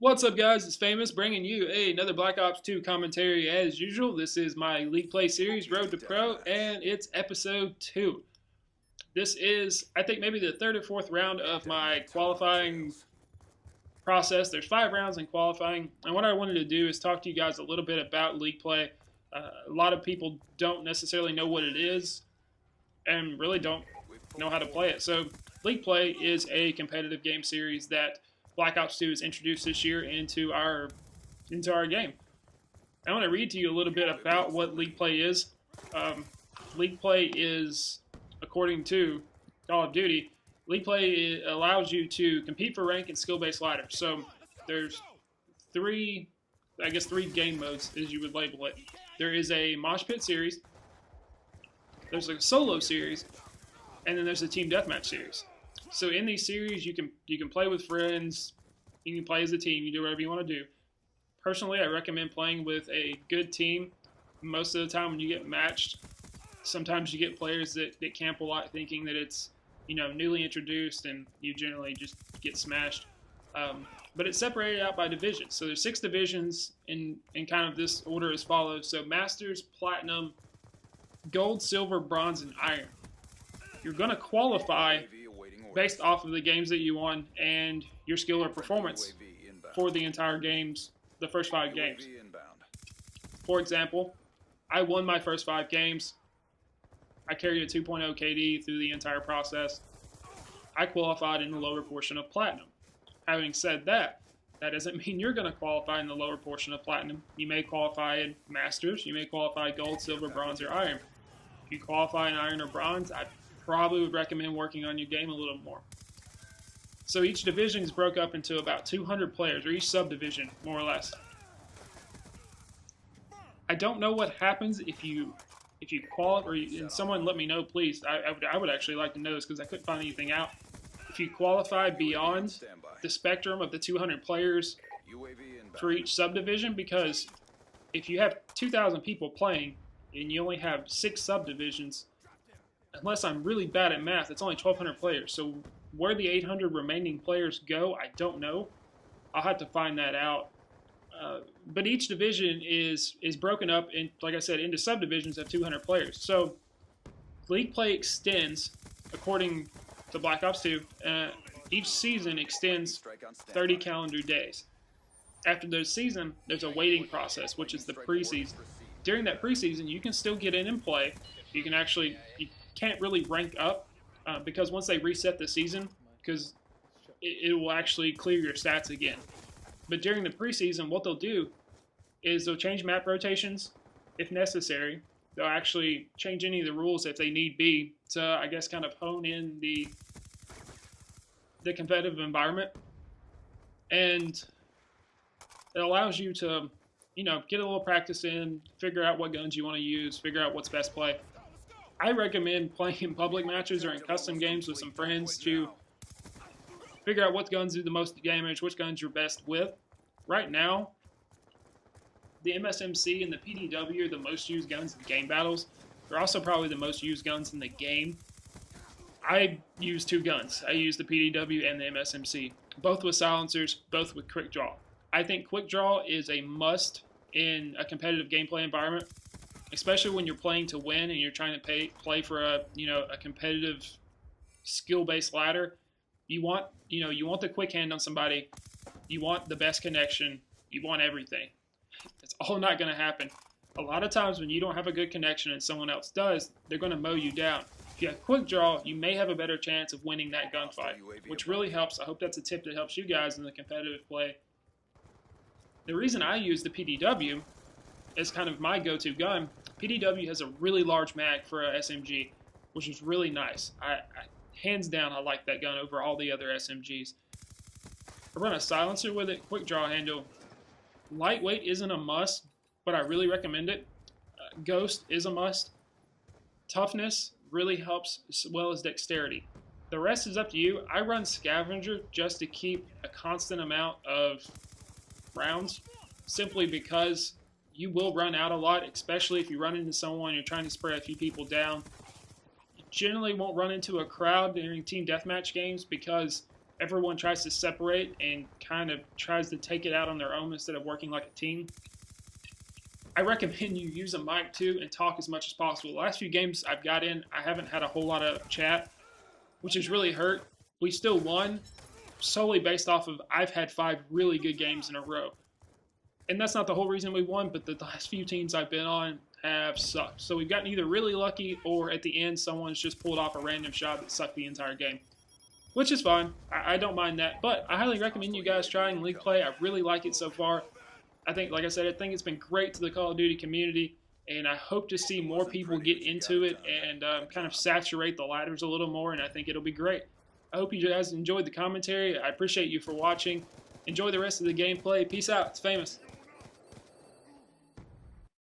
What's up, guys? It's Famous bringing you another Black Ops 2 commentary as usual. This is my League Play series, Road to Pro, and it's episode 2. This is, I think, maybe the third or fourth round of my qualifying process. There's 5 rounds in qualifying, and what I wanted to do is talk to you guys a little bit about League Play. A lot of people don't necessarily know what it is and really don't know how to play it. So League Play is a competitive game series that Black Ops 2 is introduced this year into our game. I want to read to you a little bit about what League Play is. League Play is, according to Call of Duty, League Play allows you to compete for rank and skill-based ladder. So there's three game modes, as you would label it. There is a Mosh Pit series, there's a solo series, and then there's a team deathmatch series. So in these series, you can play with friends, you can play as a team, you do whatever you want to do. Personally, I recommend playing with a good team. Most of the time when you get matched, sometimes you get players that camp a lot thinking that it's newly introduced and you generally just get smashed. But it's separated out by divisions. So there's 6 divisions in kind of this order as follows. So Masters, Platinum, Gold, Silver, Bronze, and Iron. You're going to qualify based off of the games that you won and your skill or performance for the entire games, the first 5 games. For example, I won my first 5 games. I carried a 2.0 KD through the entire process. I qualified in the lower portion of Platinum. Having said that, that doesn't mean you're going to qualify in the lower portion of Platinum. You may qualify in Masters, you may qualify Gold, Silver, Bronze, or Iron. If you qualify in Iron or Bronze, I probably would recommend working on your game a little more. So each division is broke up into about 200 players, or each subdivision, more or less. I don't know what happens if you qualify, and someone let me know, please. I would actually like to know this because I couldn't find anything out. If you qualify beyond the spectrum of the 200 players for each subdivision, because if you have 2,000 people playing and you only have 6 subdivisions, unless I'm really bad at math, it's only 1,200 players. So where the 800 remaining players go, I don't know. I'll have to find that out. But each division is broken up, in, like I said, into subdivisions of 200 players. So League Play extends, according to Black Ops 2, each season extends 30 calendar days. After the season, there's a waiting process, which is the preseason. During that preseason, you can still get in and play. You can't really rank up because once they reset the season, because it will actually clear your stats again. But during the preseason, what they'll do is they'll change map rotations if necessary. They'll actually change any of the rules if they need be to, I guess, kind of hone in the competitive environment. And it allows you to, get a little practice in, figure out what guns you want to use, figure out what's best play. I recommend playing in public matches or in custom games with some friends to figure out what guns do the most damage, which guns you're best with. Right now, the MSMC and the PDW are the most used guns in game battles. They're also probably the most used guns in the game. I use 2 guns. I use the PDW and the MSMC, both with silencers, both with quick draw. I think quick draw is a must in a competitive gameplay environment, especially when you're playing to win and you're trying to play for a competitive skill-based ladder. You want the quick hand on somebody. You want the best connection. You want everything. It's all not going to happen. A lot of times when you don't have a good connection and someone else does, they're going to mow you down. If you have quick draw, you may have a better chance of winning that gunfight, which really helps. I hope that's a tip that helps you guys in the competitive play. The reason I use the PDW as kind of my go-to gun, PDW has a really large mag for a SMG, which is really nice. Hands down, I like that gun over all the other SMGs. I run a silencer with it, quick draw handle. Lightweight isn't a must, but I really recommend it. Ghost is a must. Toughness really helps as well as dexterity. The rest is up to you. I run Scavenger just to keep a constant amount of rounds, simply because you will run out a lot, especially if you run into someone, you're trying to spray a few people down. You generally won't run into a crowd during team deathmatch games because everyone tries to separate and kind of tries to take it out on their own instead of working like a team. I recommend you use a mic too and talk as much as possible. The last few games I've got in, I haven't had a whole lot of chat, which has really hurt. We still won solely based off of I've had 5 really good games in a row. And that's not the whole reason we won, but the last few teams I've been on have sucked. So we've gotten either really lucky or at the end someone's just pulled off a random shot that sucked the entire game. Which is fine. I don't mind that. But I highly recommend you guys trying League Play. I really like it so far. I think, like I said, I think it's been great to the Call of Duty community, and I hope to see more people get into it and kind of saturate the ladders a little more, and I think it'll be great. I hope you guys enjoyed the commentary. I appreciate you for watching. Enjoy the rest of the gameplay. Peace out. It's famous.